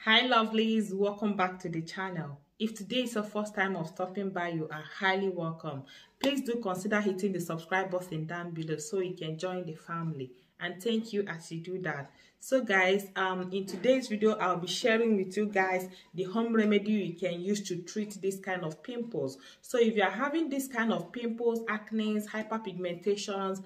Hi lovelies, welcome back to the channel. If today is your first time of stopping by, you are highly welcome. Please do consider hitting the subscribe button down below so you can join the family, and thank you as you do that. So guys, in today's video I'll be sharing with you guys the home remedy you can use to treat this kind of pimples. So if you are having this kind of pimples, acne, hyperpigmentations,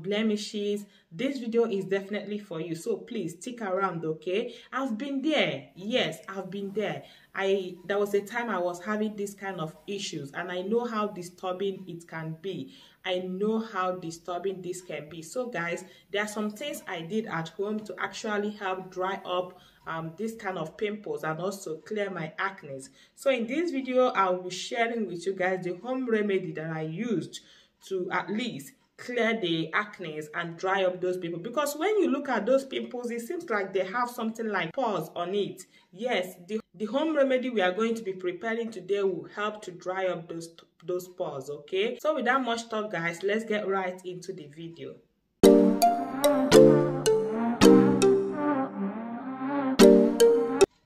blemishes, this video is definitely for you. So please stick around, okay? I've been there. Yes, I've been there. There was a time I was having this kind of issues, and I know how disturbing it can be. I know how disturbing this can be. So guys, there are some things I did at home to actually help dry up this kind of pimples and also clear my acne. So in this video, I'll be sharing with you guys the home remedy that I used to at least clear the acne and dry up those pimples, because when you look at those pimples, it seems like they have something like pores on it. Yes, the home remedy we are going to be preparing today will help to dry up those pores. Okay, so without much talk guys, let's get right into the video.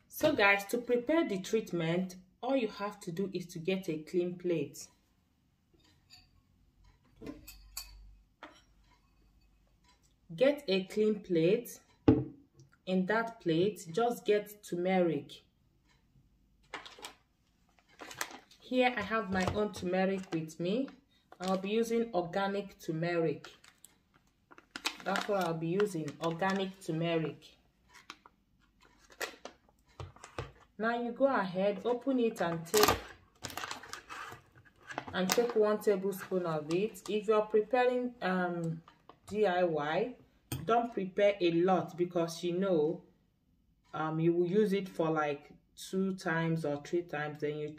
So guys, to prepare the treatment, all you have to do is to get a clean plate. Get a clean plate. In that plate, just get turmeric. Here I have my own turmeric with me. I'll be using organic turmeric. That's what I'll be using, organic turmeric. Now you go ahead, open it and take 1 tablespoon of it. If you're preparing DIY, don't prepare a lot, because you know you will use it for like 2 times or 3 times, then you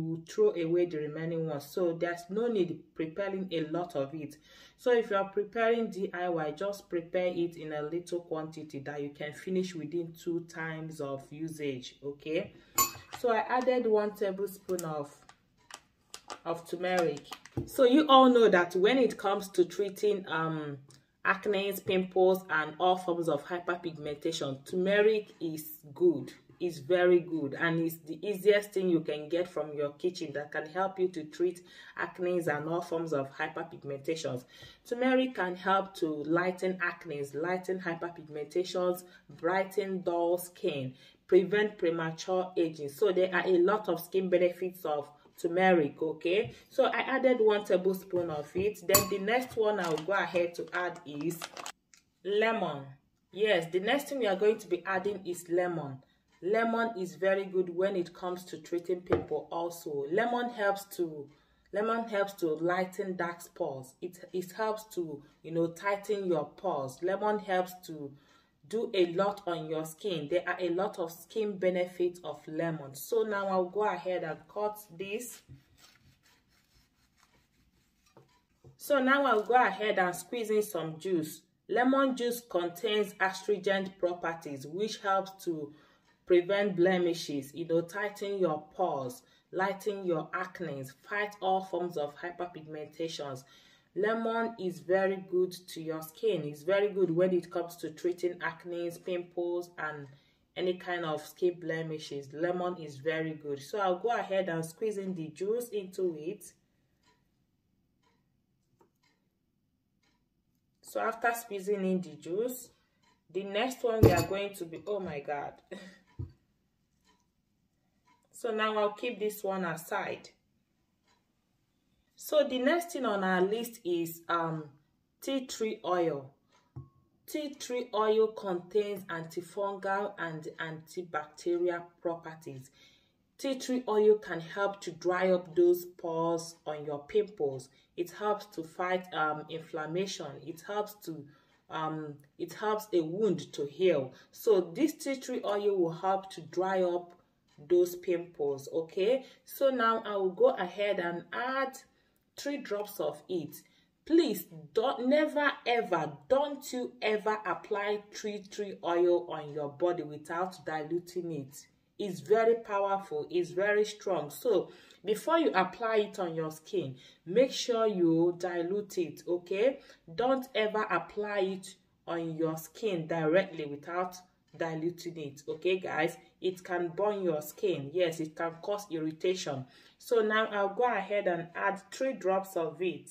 will throw away the remaining ones. So there's no need preparing a lot of it. So if you are preparing DIY, just prepare it in a little quantity that you can finish within 2 times of usage. Okay, so I added 1 tablespoon of turmeric. So you all know that when it comes to treating acne, pimples, and all forms of hyperpigmentation, turmeric is good. It's very good, and it's the easiest thing you can get from your kitchen that can help you to treat acne and all forms of hyperpigmentations. Turmeric can help to lighten acne, lighten hyperpigmentations, brighten dull skin, prevent premature aging. So there are a lot of skin benefits of turmeric. Okay, so I added 1 tablespoon of it. Then the next one I'll go ahead to add is lemon. Yes, the next thing we are going to be adding is lemon. Lemon is very good when it comes to treating pimple. Also, lemon helps to lighten dark spots. It helps to, you know, tighten your pores. Lemon helps to do a lot on your skin. There are a lot of skin benefits of lemon. So now I'll go ahead and cut this. So now I'll go ahead and squeeze in some juice. Lemon juice contains astringent properties, which helps to prevent blemishes, you know, tighten your pores, lighten your acne, fight all forms of hyperpigmentations. Lemon is very good to your skin. It's very good when it comes to treating acne, pimples, and any kind of skin blemishes. Lemon is very good. So I'll go ahead and squeeze in the juice into it. So after squeezing in the juice, the next one we are going to be, oh my God. So now I'll keep this one aside. So the next thing on our list is tea tree oil. Tea tree oil contains antifungal and antibacterial properties. Tea tree oil can help to dry up those pores on your pimples. It helps to fight inflammation. It helps a wound to heal. So this tea tree oil will help to dry up those pimples. Okay, so now I will go ahead and add 3 drops of it. Please don't you ever apply tea tree oil on your body without diluting it. It's very powerful, it's very strong. So before you apply it on your skin, make sure you dilute it. Okay, don't ever apply it on your skin directly without diluting it. Okay guys, it can burn your skin. Yes, it can cause irritation. So now I'll go ahead and add 3 drops of it.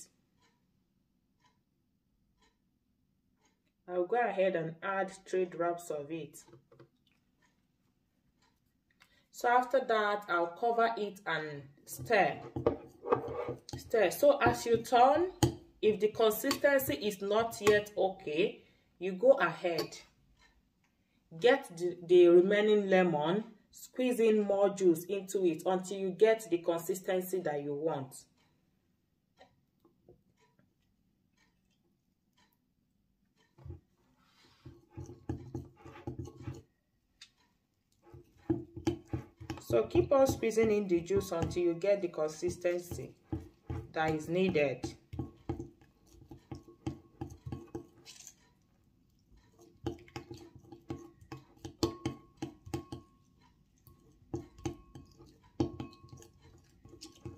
I'll go ahead and add 3 drops of it. So after that, I'll cover it and stir. So as you turn, if the consistency is not yet okay, you go ahead, get the remaining lemon, squeeze in more juice into it until you get the consistency that you want. So keep on squeezing in the juice until you get the consistency that is needed.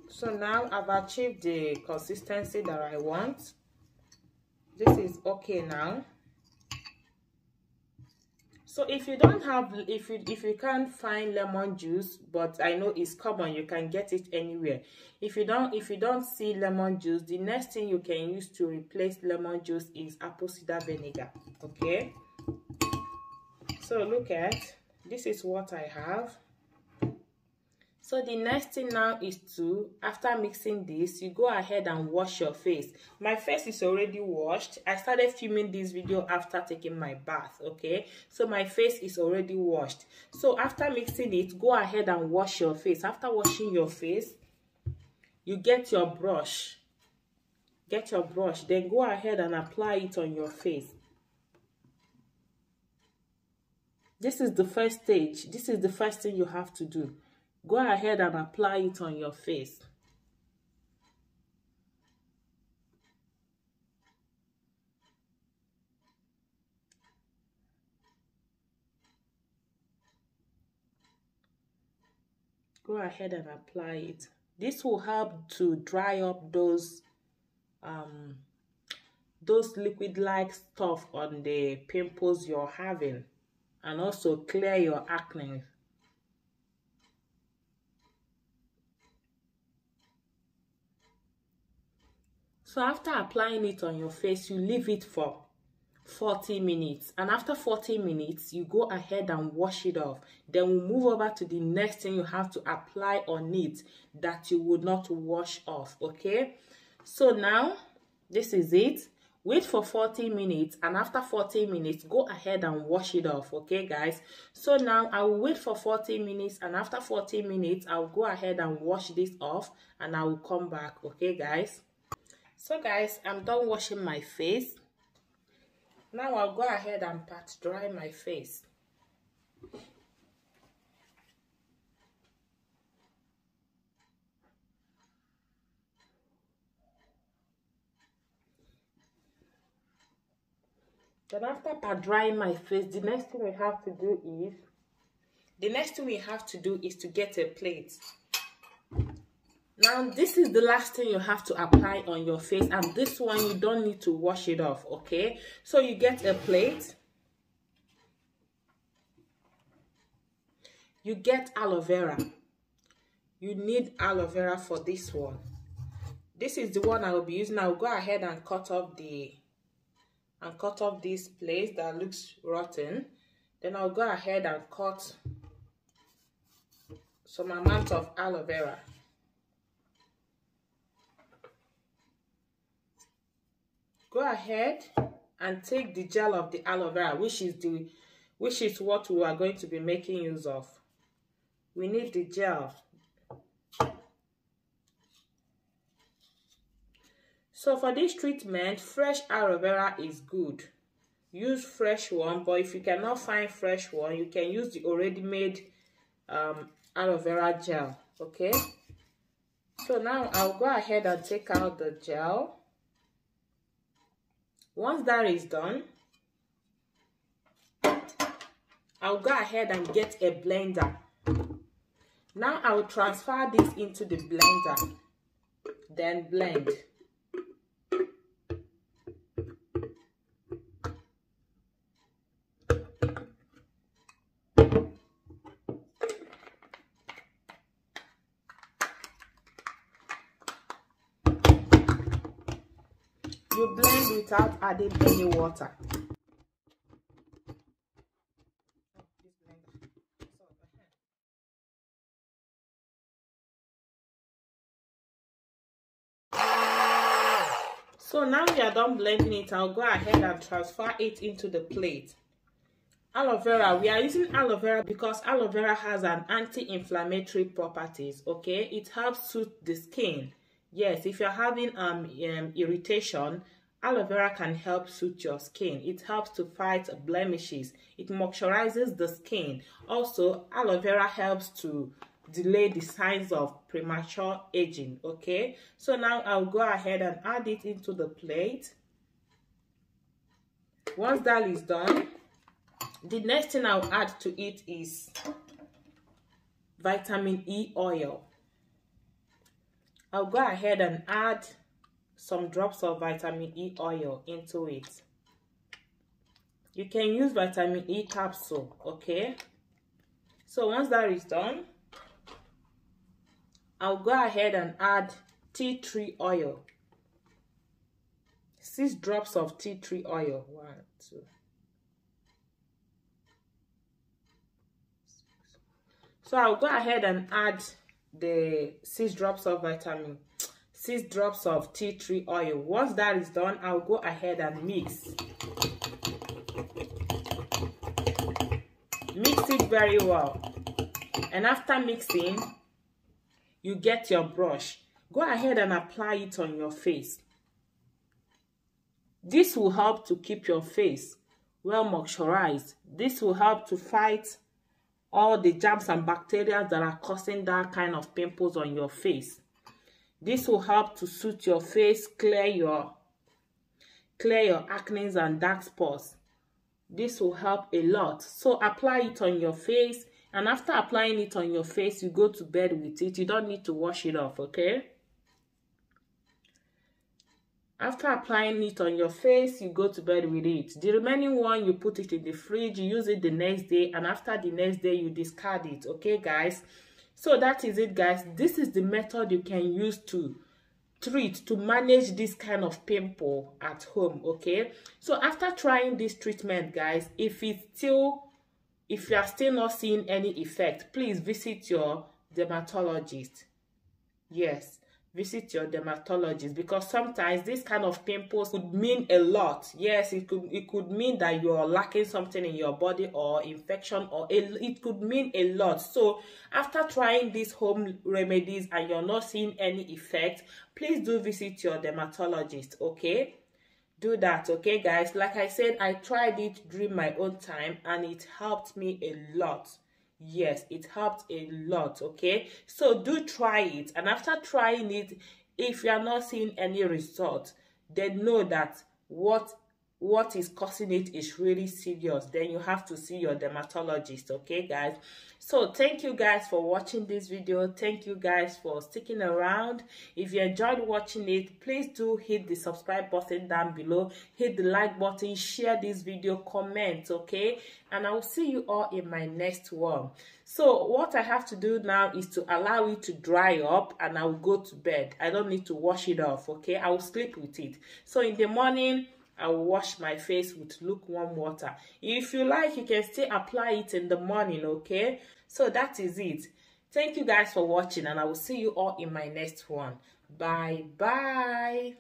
So now I've achieved the consistency that I want. This is okay now. So if you don't have, if you can't find lemon juice, but I know it's common, you can get it anywhere. If you don't see lemon juice, the next thing you can use to replace lemon juice is apple cider vinegar. Okay. So look at, this is what I have. So the next thing now is to, after mixing this, you go ahead and wash your face. My face is already washed. I started filming this video after taking my bath, okay? So my face is already washed. So after mixing it, go ahead and wash your face. After washing your face, you get your brush. Get your brush, then go ahead and apply it on your face. This is the first stage. This is the first thing you have to do. Go ahead and apply it on your face. Go ahead and apply it. This will help to dry up those liquid-like stuff on the pimples you're having, and also clear your acne. So after applying it on your face, you leave it for 40 minutes. And after 40 minutes, you go ahead and wash it off. Then we'll move over to the next thing you have to apply on it that you would not wash off, okay? So now, this is it. Wait for 40 minutes, and after 40 minutes, go ahead and wash it off, okay, guys? So now, I will wait for 40 minutes, and after 40 minutes, I'll go ahead and wash this off, and I will come back, okay, guys? So guys, I'm done washing my face. Now I'll go ahead and pat dry my face. Then after pat drying my face, the next thing we have to do is to get a plate. Now, this is the last thing you have to apply on your face, and this one you don't need to wash it off, okay? So you get a plate. You get aloe vera. You need aloe vera for this one. This is the one I will be using. I'll go ahead and cut off this place that looks rotten. Then I'll go ahead and cut some amount of aloe vera. Go ahead and take the gel of the aloe vera, which is what we are going to be making use of. We need the gel. So for this treatment, fresh aloe vera is good. Use fresh one, but if you cannot find fresh one, you can use the already made aloe vera gel, okay? So now I'll go ahead and take out the gel. Once that is done, I'll go ahead and get a blender. Now I will transfer this into the blender, then blend. without adding any water. So now we are done blending it. I'll go ahead and transfer it into the plate. Aloe vera, we are using aloe vera because aloe vera has an anti-inflammatory properties. Okay, it helps soothe the skin. Yes, if you're having irritation, aloe vera can help soothe your skin. It helps to fight blemishes. It moisturizes the skin. Also, aloe vera helps to delay the signs of premature aging. Okay, so now I'll go ahead and add it into the plate. Once that is done, the next thing I'll add to it is vitamin E oil. I'll go ahead and add some drops of vitamin E oil into it. You can use vitamin E capsule, okay? So once that is done, I'll go ahead and add tea tree oil. 6 drops of tea tree oil. 1, 2. So I'll go ahead and add the 6 drops of tea tree oil. Once that is done, I'll go ahead and mix. Mix it very well. And after mixing, you get your brush. Go ahead and apply it on your face. This will help to keep your face well moisturized. This will help to fight all the germs and bacteria that are causing that kind of pimples on your face. This will help to soothe your face, clear your acne and dark spots. This will help a lot. So apply it on your face, and after applying it on your face, you go to bed with it. You don't need to wash it off, okay? After applying it on your face, you go to bed with it. The remaining one, you put it in the fridge, you use it the next day, and after the next day, you discard it, okay, guys? So that is it, guys. This is the method you can use to manage this kind of pimple at home, okay? So after trying this treatment, guys, if you are still not seeing any effect, please visit your dermatologist. Yes, visit your dermatologist, because sometimes this kind of pimples could mean a lot. Yes, it could mean that you're lacking something in your body, or infection, or it could mean a lot. So after trying these home remedies and you're not seeing any effect, please do visit your dermatologist, okay? Do that, okay, guys? Like I said, I tried it during my own time and it helped me a lot. Yes, it helped a lot, okay? So do try it, and after trying it, if you are not seeing any result, then know that what is causing it is really serious. Then you have to see your dermatologist, okay, guys? So thank you guys for watching this video. Thank you guys for sticking around. If you enjoyed watching it, please do hit the subscribe button down below, hit the like button, share this video, comment, okay? And I will see you all in my next one. So what I have to do now is to allow it to dry up, and I will go to bed. I don't need to wash it off, okay? I will sleep with it. So in the morning, I will wash my face with lukewarm water. If you like, you can still apply it in the morning, okay? So that is it. Thank you guys for watching, and I will see you all in my next one. Bye bye.